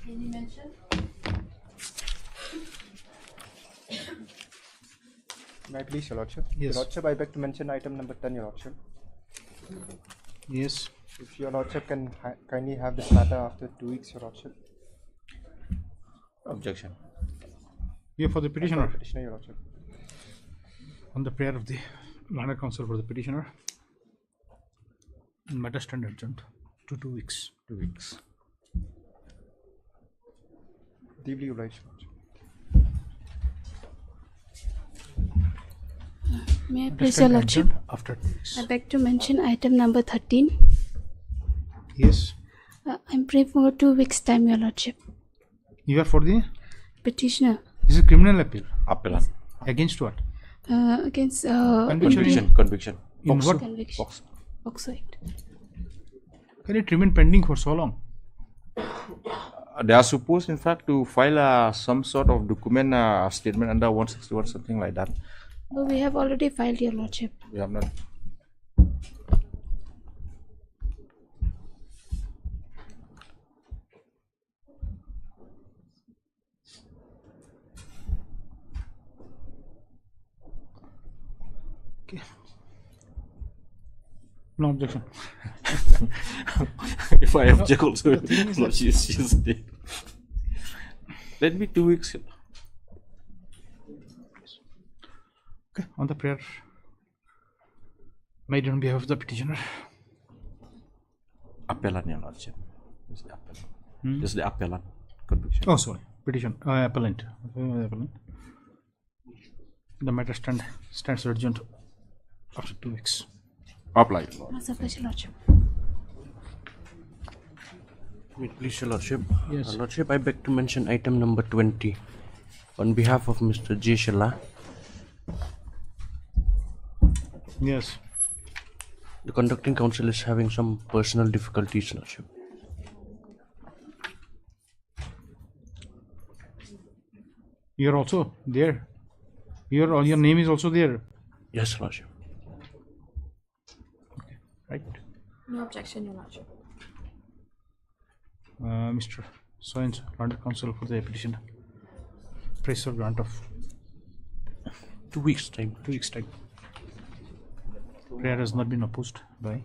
Can you mention? May I please, Your Lordship? Yes. Your Lordship, I beg to mention item number 10, Your Lordship. Yes. If Your Lordship can kindly have this matter after 2 weeks, Your Lordship. Objection. Here for the petitioner. Petitioner, Your Lordship. On the prayer of the learned counsel for the petitioner, matter stand adjourned to 2 weeks. 2 weeks. Deeply obliged, Your Lordship. May I Matter please, Your stand Lordship? adjourned after 2 weeks. I beg to mention item number 13. Yes. I'm praying for 2 weeks' time, Your Lordship. You are for the. Petitioner This is criminal appeal. Appellant. Against what? against Conviction. In what? conviction. Oxo Act. Can it remain pending for so long? They are supposed, in fact, to file some sort of document statement under 161, something like that. No, we have already filed, Your Lordship. We have not. Okay. No objection. If I object also, no, she's dead. Let me 2 weeks. Okay. On the prayer made on behalf of the petitioner. Appellant, Your Lordship. This is the appellant. This is the appellant. Conviction. Oh, sorry. Petition. Appellant. Appellant. The matter stands urgent after 2 weeks. Apply. Master, please, Your Lordship. Please, Your Lordship. Yes. Your Lordship, I beg to mention item number 20 on behalf of Mr. J. Shalla. Yes. The conducting counsel is having some personal difficulties, Your Lordship. You are also there. Your name is also there. Yes, Your Lordship. Right. No objection, Your Lordship. Mr. Soins, learned counsel for the petitioner. Prays for grant of 2 weeks' time. 2 weeks time. Prayer has not been opposed by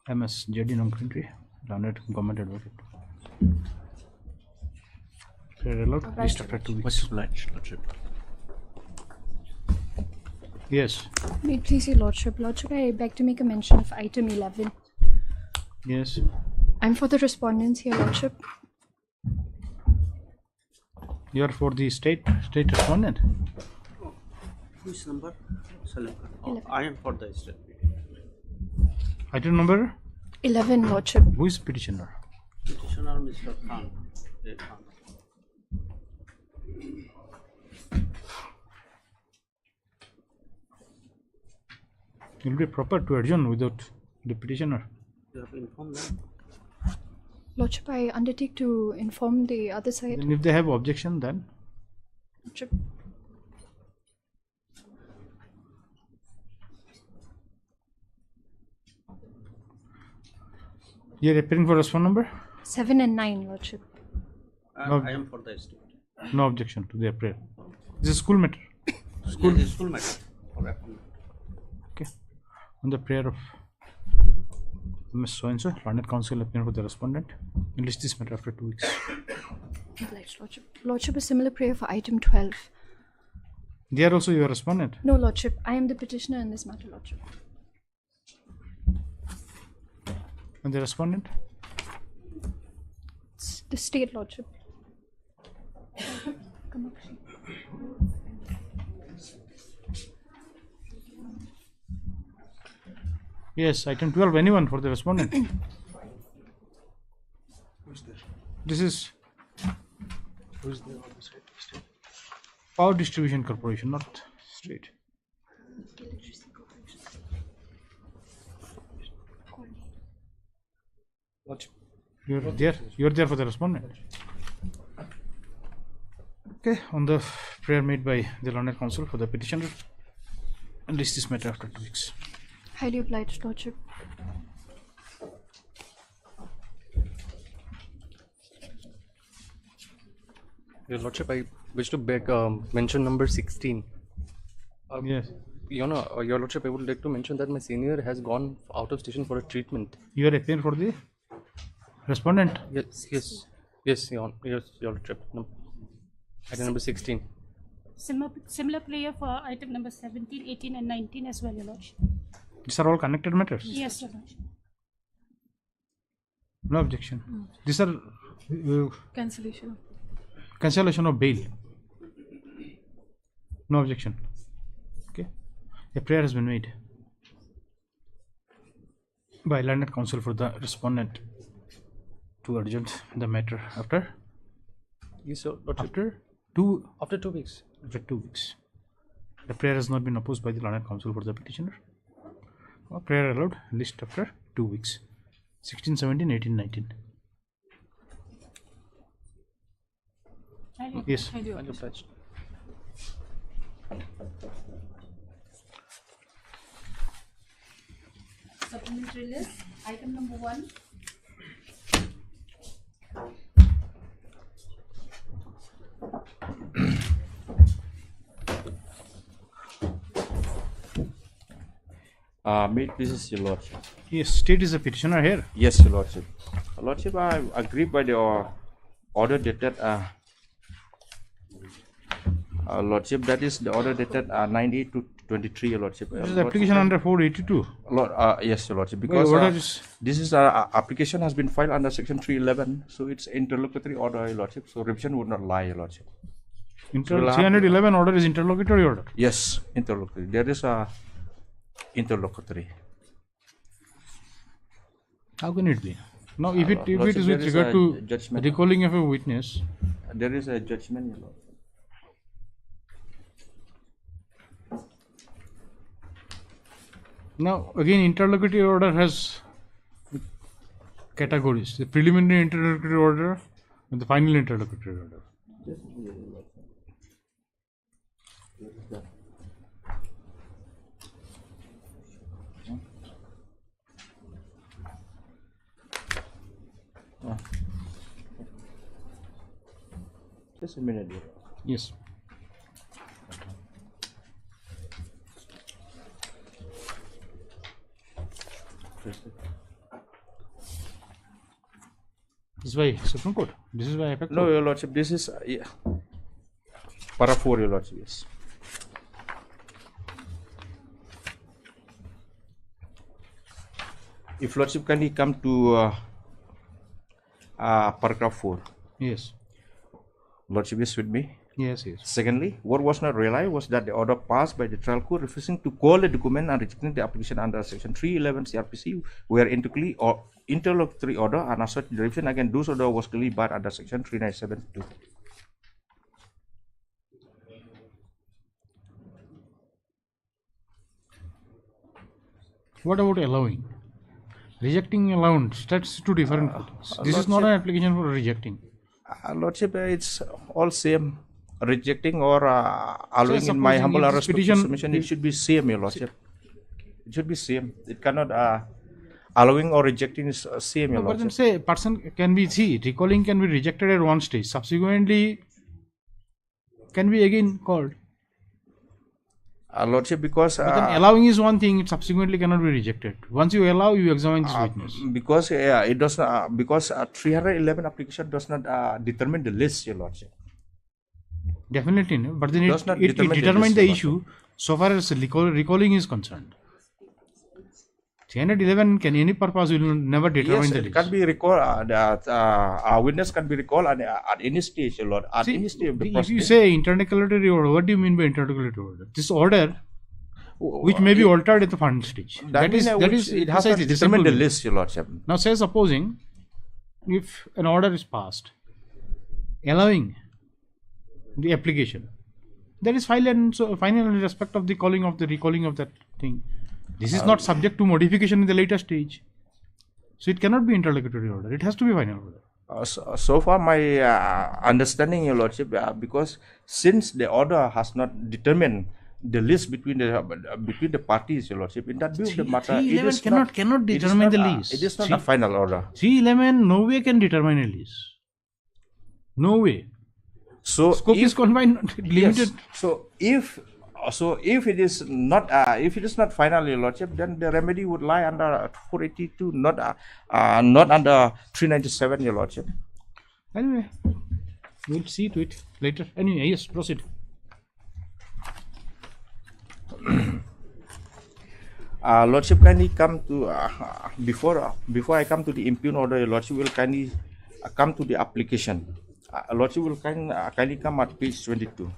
MS JD non-country, learned government advocate. Prayer allowed, least after 2 weeks. Much obliged, Your Lordship. Yes. May it please your Lordship. Lordship, I beg to make a mention of item 11. Yes. I'm for the respondents here, Lordship. You are for the state respondent. Which number? I am for the state. Item number? 11, Lordship. Who is petitioner? Petitioner Mr. Khan. It will be proper to adjourn without the petitioner. You have informed them. Lordship, I undertake to inform the other side. Then if they have objection, then Lordship. you are appearing for response number? 7 and 9, Lordship. No. I am for the state. No objection to their prayer. This is school matter. School matter. Okay. On the prayer of Ms. So-and-so, learned counsel appearing for the respondent. Enlist this matter after 2 weeks. Obliged, Lordship. Lordship, a similar prayer for item 12. They are also your respondent. No, Lordship. I am the petitioner in this matter, Lordship. And the respondent? It's the state, Lordship. Come up. Yes, item 12. Anyone for the respondent? This is Who's there on the side? Power Distribution Corporation, not state. Lordship. You're there for the respondent. Okay, on the prayer made by the learned counsel for the petitioner, enlist this matter after 2 weeks. Highly obliged, Lordship. Your Lordship, I wish to beg mention number 16. Yes. Your Lordship, I would like to mention that my senior has gone out of station for a treatment. You are appearing for the respondent. Yes, Your Lordship. No. Item number 16. Similar player for item number 17, 18 and 19 as well, Your Lordship. These are all connected matters. Yes, Your Lordship. No objection. These are cancellation of bail. No objection. Okay. A prayer has been made by learned counsel for the respondent to urgent the matter after Yes, Your Lordship. after 2 weeks. After 2 weeks. The prayer has not been opposed by the learned counsel for the petitioner. Prayer allowed list after 2 weeks. 16, 17, 18, 19. Yes. Supplementary list, item number 1. This is Your Lordship. Yes, state is a petitioner here. Yes, Your Lordship. Your Lordship, I agree by the order dated Lordship, that is the order dated 98 to 23, Your Lordship. This is application under 482. Yes, Your Lordship, because this is application has been filed under section 311, so it's interlocutory order, Your Lordship, so revision would not lie, Your Lordship. 311 order is interlocutory order. Yes, interlocutory. There is a interlocutory. How can it be? Now, if it is with regard to recalling of a witness, there is a judgment, Your Lordship. now again interlocutory order has categories: the preliminary interlocutory order and the final interlocutory order. Just a minute. Yes. This is why Supreme Court. This is why effect. No, Your Lordship. This is para 4, Your Lordship. Yes. If Lordship can he come to paragraph 4. Yes. Lordship is with me. Yes, yes. Secondly, what was not realized was that the order passed by the trial court refusing to call the document and rejecting the application under section 311 CRPC were interlocutory order, and as such the revision against those order was clearly barred under section 397(2). What about allowing? Rejecting allowance, that's two different things. This is not an application for rejecting. Lordship, it's all same. Rejecting or allowing, in my humble submission, it should be same, Your Lordship. It should be same. It cannot allowing or rejecting is same, Your But then Lordship. say person can be recalling can be rejected at one stage, subsequently can be again called. Lordship, because But then allowing is one thing, it subsequently cannot be rejected. Once you allow, you examine this witness. because it does not because 311 application does not determine the list, Your Lordship. Definitely, no. But then Does not it determine the determines the list, issue so far as recalling is concerned. 311 can any purpose will never determine Yes, the it list. can be recalled. A witness can be recalled at any stage, Your Lord. At any stage of the If process. you say interlocutory order, what do you mean by interlocutory order? This order, which may be altered at the final stage. That is it has to precisely the determine simple the way. list, Your Lordship. Now, say supposing if an order is passed allowing the application, that is final in respect of the recalling of that thing. This is not subject to modification in the later stage, so it cannot be interlocutory order. It has to be final order. So far, my understanding, Your Lordship, because since the order has not determined the list between the parties, Your Lordship, in that view of the matter, it 311 is cannot it is determine not the a- list. It is not a final order. 311 no way can determine a list. No way. So Scope is confined, limited. Yes. So if it is not final, Your Lordship, then the remedy would lie under 482, not under 397, Your Lordship. Anyway, we'll see to it later. Anyway, yes, proceed. Lordship, kindly come to before I come to the impugn order, Your Lordship will kindly come to the application. Lordship will kindly come at page 22.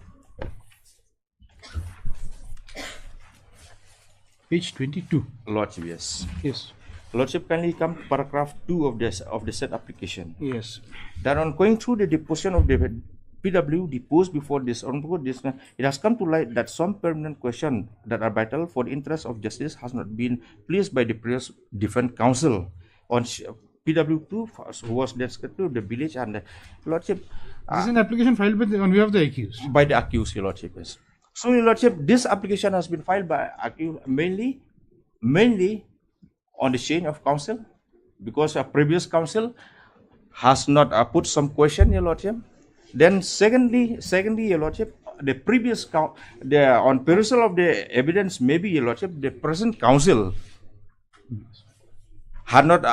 Page 22. Lordship, yes. Yes. Lordship, kindly come to paragraph 2 of the said application. Yes. That on going through the deposition of the PW deposed before this, it has come to light that some permanent questions that are vital for the interest of justice has not been placed by the previous defense counsel on PW2, who was the secretary of the village, and Lordship. This is an application filed on behalf of the accused. By the accused, Your Lordship, yes. So, Your Lordship, this application has been filed by accused mainly on the change of counsel, because a previous counsel has not put some question, Your Lordship. Then secondly, Your Lordship, the previous on perusal of the evidence, maybe, Your Lordship, the present counsel had not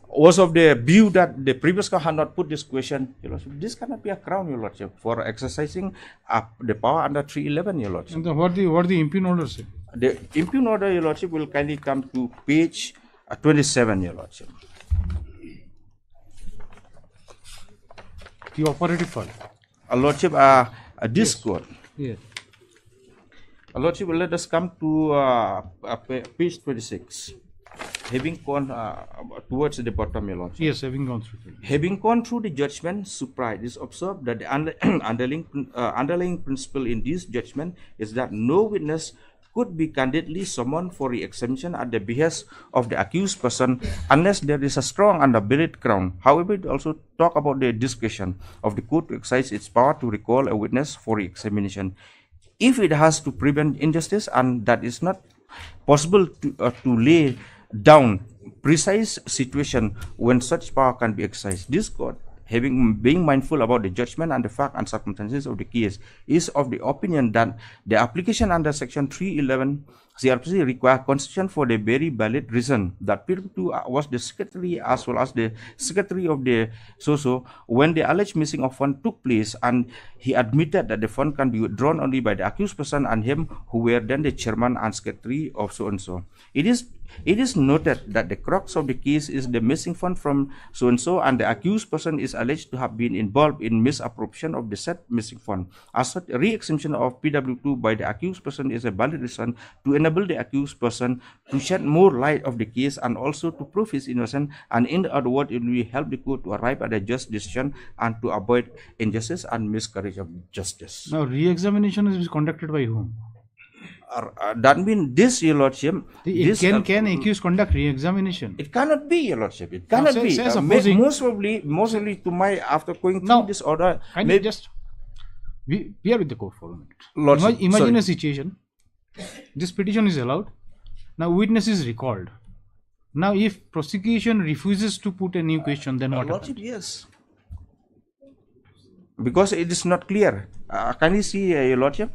was of the view that the previous counsel had not put this question, Your Lordship. This cannot be a ground, Your Lordship, for exercising the power under 311, Your Lordship. And what the impugn order say? The impugn order, Your Lordship, will kindly come to page 27, Your Lordship. The operative file. Lordship, this court. Yeah. Lordship, let us come to page 26. Having gone towards the bottom, Your Lordship. Yes, having gone through. Having gone through the judgment, surprise is observed that the underlying principle in this judgment is that no witness could be candidly summoned for re-examination at the behest of the accused person unless there is a strong and a valid ground. However, it also talk about the discretion of the court to exercise its power to recall a witness for re-examination if it has to prevent injustice, and that is not possible to lay down precise situation when such power can be exercised. This court, being mindful about the judgment and the fact and circumstances of the case, is of the opinion that the application under section 311 CRPC require concession for the very valid reason that P2 was the secretary as well as the secretary of the SOSO when the alleged missing of fund took place, and he admitted that the fund can be withdrawn only by the accused person and him, who were then the chairman and secretary of so and so. It is noted that the crux of the case is the missing fund from so and so, and the accused person is alleged to have been involved in misappropriation of the said missing fund. As such, re-exemption of PW2 by the accused person is a valid reason to enable the accused person to shed more light of the case and also to prove his innocence, and in other words, it will help the court to arrive at a just decision and to avoid injustice and miscarriage of justice. Now, re-examination is conducted by whom? That means this, Your Lordship. Can accused conduct re-examination? It cannot be, Your Lordship. It cannot be. Most probably to my, after going through this order, maybe just we are with the court for a minute. Lordship, Imagine a situation. This petition is allowed. Now witness is recalled. Now if prosecution refuses to put a new question, then what Lordship, happens? yes. Because it is not clear. Can you see, Your Lordship?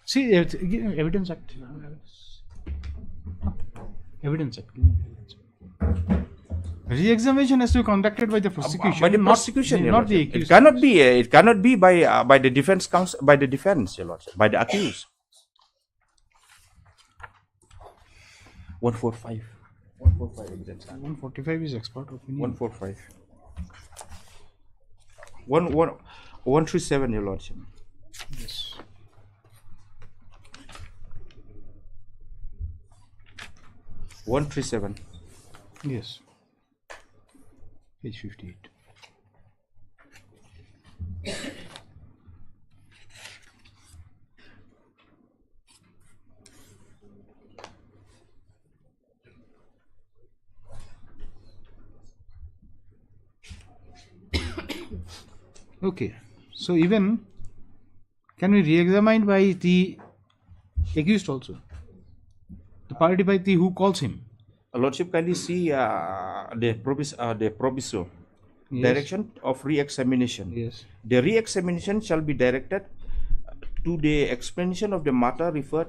See, Evidence Act. Evidence Act. Re-examination has to be conducted by the prosecution. By the prosecution, not the accused. It cannot be by the defense counsel, by the defense, Your Lordship, by the accused. 145. 145 evidence. 145 is expert opinion. 145. 137, Your Lordship. Yes. (137). Yes. Page 58. Okay. So even can we re-examine by the accused also? The party by the who calls him. Lordship, kindly see the proviso. Yes. Direction of re-examination. Yes. The re-examination shall be directed to the explanation of the matter referred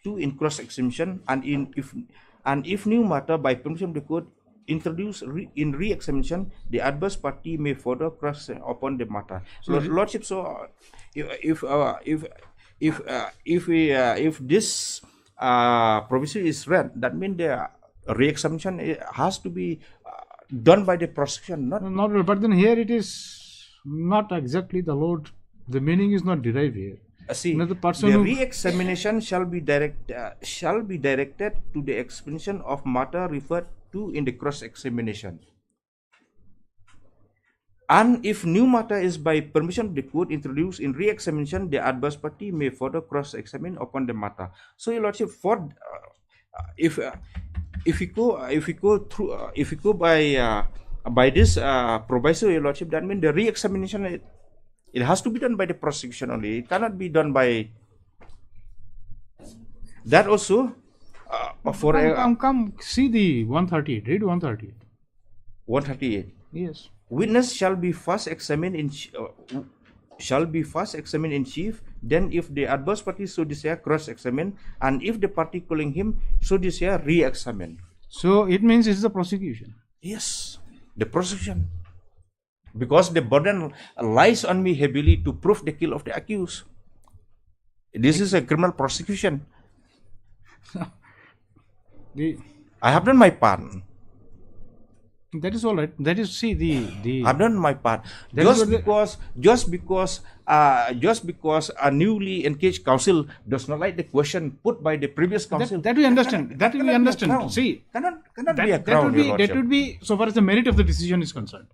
to in cross-examination, and if new matter by permission of the court introduced in re-examination, the adverse party may further cross upon the matter. So, Lordship, so if this provision is read, that means the re-examination has to be done by the prosecution, not Not, but then here it is not exactly the Lord. The meaning is not derived here. see. No, the person The who- re-examination shall be directed to the explanation of matter referred to in the cross-examination. And if new matter is by permission of the court introduced in re-examination, the adverse party may further cross-examine upon the matter. So, Your Lordship, for if we go by this proviso, Your Lordship, that means the re-examination it has to be done by the prosecution only. It cannot be done by that also. For come see the 138. Read 138. 138. Yes. Witness shall be first examined in chief. Then, if the adverse party so desire, cross-examine, and if the party calling him so desire, re-examine. So it means it's the prosecution. Yes, the prosecution, because the burden lies on me heavily to prove the guilt of the accused. This is a criminal prosecution. I have done my part. That is all right. That is, see, the I've done my part. That is what Just because a newly engaged counsel does not like the question put by the previous counsel. that we understand. That we cannot be a understand. crown. See, cannot be a that crown, would Your be Lordship. that would be so far as the merit of the decision is concerned.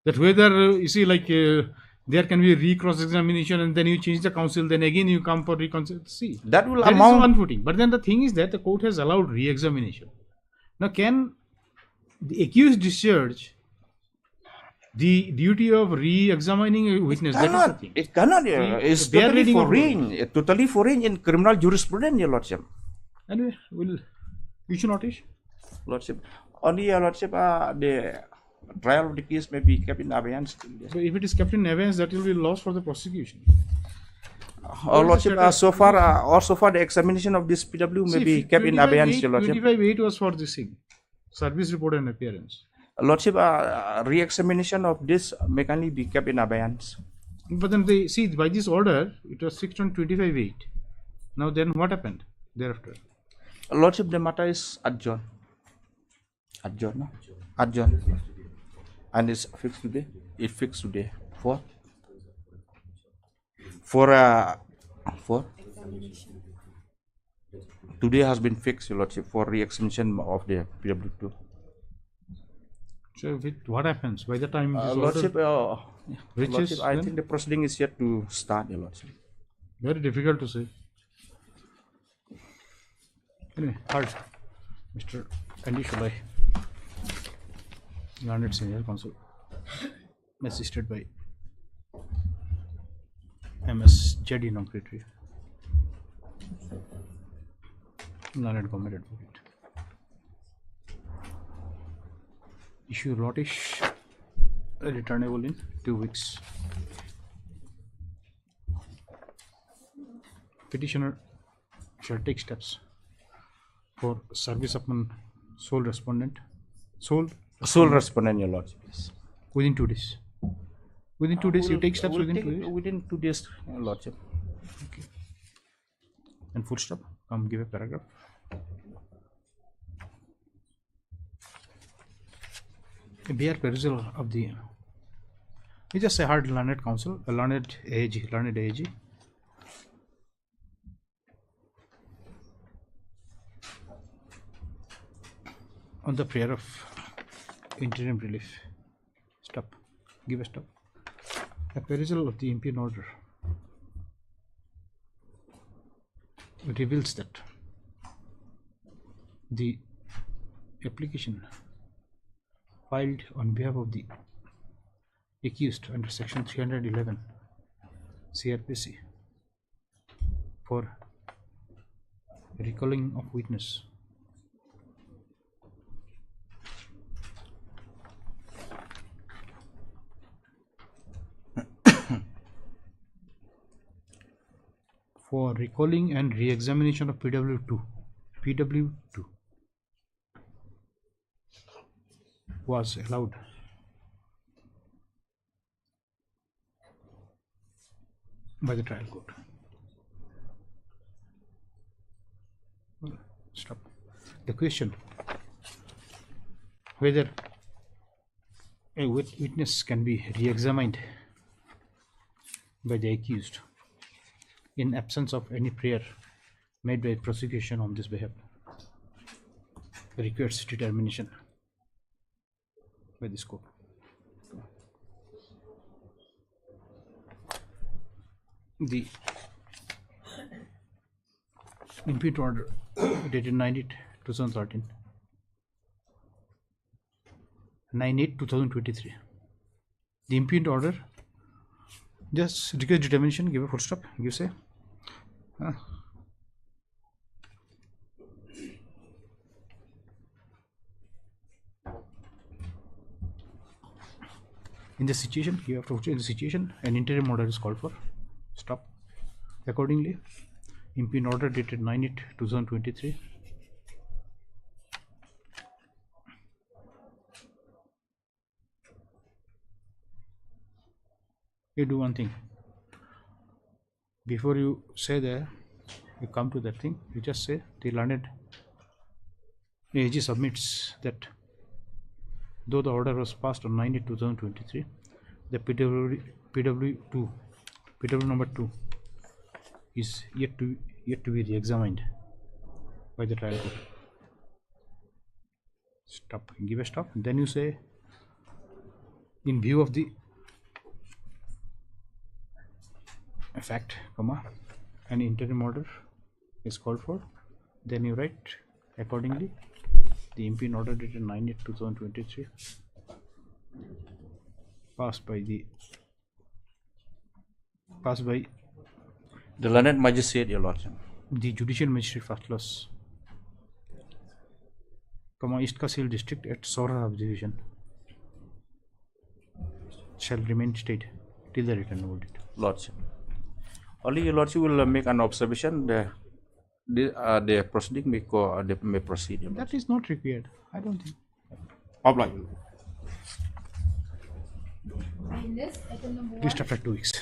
That whether you see, like there can be a recross examination, and then you change the counsel, then again you come for reconciliation. See, That will that is amount. one footing. But then the thing is that the court has allowed re-examination. Now, can the accused discharge the duty of re-examining a witness? That is the thing. It cannot. It's they are totally reading of foreign. Totally foreign in criminal jurisprudence, Your Lordship. Anyway, we'll issue notice. Lordship. Only, Your Lordship, the trial of the case may be kept in abeyance. So if it is kept in abeyance, that will be loss for the prosecution. Lordship, so far the examination of this PW may be kept in abeyance, Your Lordship. 25.8 was for this thing, service report and appearance. Lordship, re-examination of this may only be kept in abeyance. But then they see by this order, it was 625.8. Now then, what happened thereafter? Lordship, the matter is adjourned. Adjourned, no? Adjourned. And it's fixed today. It fixed today. For today has been fixed, Your Lordship, for re-examination of the PW2. So what happens by the time this Lordship, order reaches? Lordship, I then? think the proceeding is yet to start, Your Lordship. Very difficult to say. Anyway, hard. Mr. Andy Shalai, learned senior counsel, assisted by MS Jedi Noncretary, learned government advocate. Issue notice returnable in 2 weeks. Petitioner shall take steps for service upon sole respondent, sole respondent, Your Lordship. Yes. within 2 days. Within 2 days, you take steps within 2 days. Within 2 days, Your Lordship. Okay. And full stop. Come give a paragraph. A bare perusal of the. We just say hard learned counsel, a learned AG. On the prayer of interim relief. Stop. Give a stop. A perusal of the imperial order reveals that the application filed on behalf of the accused under section 311 CRPC for recalling of witness recalling and re-examination of PW2 was allowed by the trial court. Stop. The question whether a witness can be re-examined by the accused in absence of any prayer made by prosecution on this behalf requires determination by this court. The impeachment order dated 9/8/2013, 9/8/2023. The impeachment order just requires determination, give a full stop, you say. In the situation, you have to in the situation, an interim order is called for. Stop. Accordingly, impeachment order dated 9/8/2023. You do one thing. Before you say that, you come to that thing, you just say the learned AG submits that though the order was passed on 9/8/2023, the PW number 2 is yet to be re-examined by the trial court. Stop. Give a stop. Then you say, in view of the fact, an interim order is called for. Then you write accordingly. The impeachment order dated 9/8/2023 passed by the learned magistrate, Your Lordship. the judicial magistrate first class, East Kassil district at Sora division shall remain stayed till the written verdict. Lordship. Only Your Lordship will make an observation. The proceeding may proceed. Your That is not required. I don't think. Apply. Just after 2 weeks.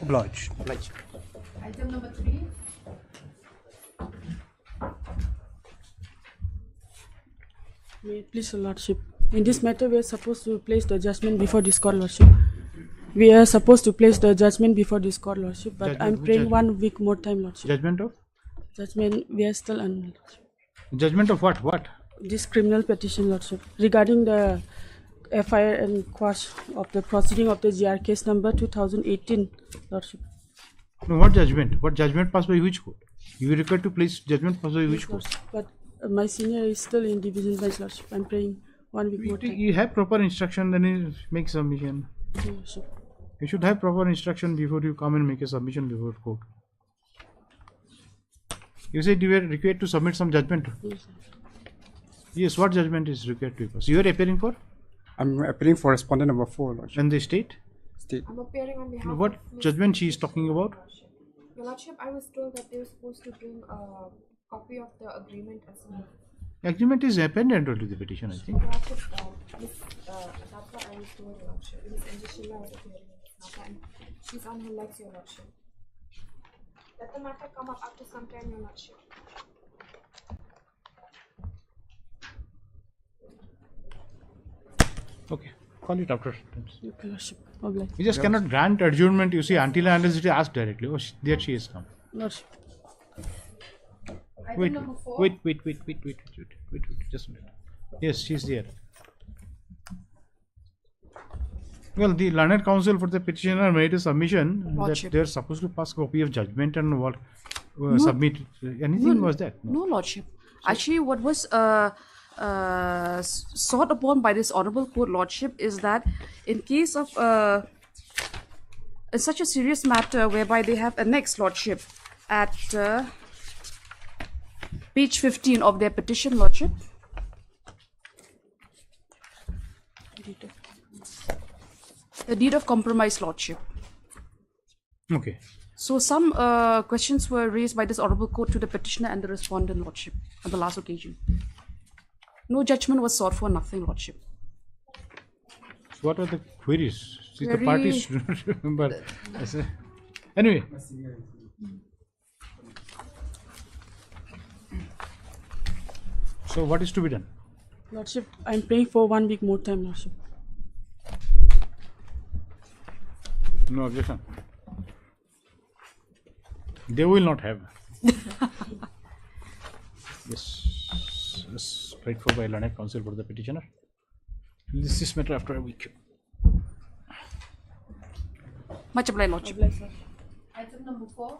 Obliged. Item number 3. May it please, Your Lordship. In this matter, we are supposed to place the judgment before this court, Lordship. We are supposed to place the judgment before this court, Lordship, but Judgment, I'm which praying judgment? 1 week more time, Lordship. Judgment of? Judgment, we are still on Judgment of what? What? this criminal petition, Lordship, regarding the FIR and quash of the proceeding of the GR case number 2018, Lordship. No, what judgment? What judgment passed by which court? You require to place judgment passed by which court? Lordship, but my senior is still in division bench, Lordship. I'm praying 1 week more time. You have proper instruction, then you make submission. Lordship. You should have proper instruction before you come and make a submission before court. You said you were required to submit some judgment. Yes, sir. Yes, what judgment is required to be passed? You are appearing for? I'm appealing for respondent number 4, Lordship. And the state? State. I'm appearing on behalf What of Ms. judgment she is talking about? Your Lordship, I was told that they were supposed to bring a copy of the agreement as well. Agreement is appended to the petition, I think. Your Lordship, that's what I was told, Your Lordship. Ms. Anjashila is appearing in this matter and she's on her legs, Your Lordship. Let the matter come up after some time, Your Lordship. Okay, call it after. Okay, Lordship. Obliged. We just cannot grant adjournment, you see, until and unless it is asked directly. Oh, there she has come. Lordship. Item Wait, number 4. wait, just a minute. Yes, she's there. Well, the learned counsel for the petitioner made a submission Lordship. that they are supposed to pass copy of judgment and what submit. Anything was that? No, Lordship. Actually, what was sought upon by this Honorable Court, Lordship, is that in case of such a serious matter whereby they have annexed, Lordship, at page 15 of their petition, Lordship. The deed of compromise, Lordship. Okay. So some questions were raised by this Honorable Court to the petitioner and the respondent, Lordship, on the last occasion. No judgment was sought for, nothing, Lordship. So what are the queries? See, the Very- parties do not remember. Anyway. So what is to be done? Lordship, I'm praying for 1 week more time, Lordship. No objection. They will not have. Yes, prayed for by learned counsel for the petitioner. This is matter after a week. Much obliged, Lordship. Item number 4.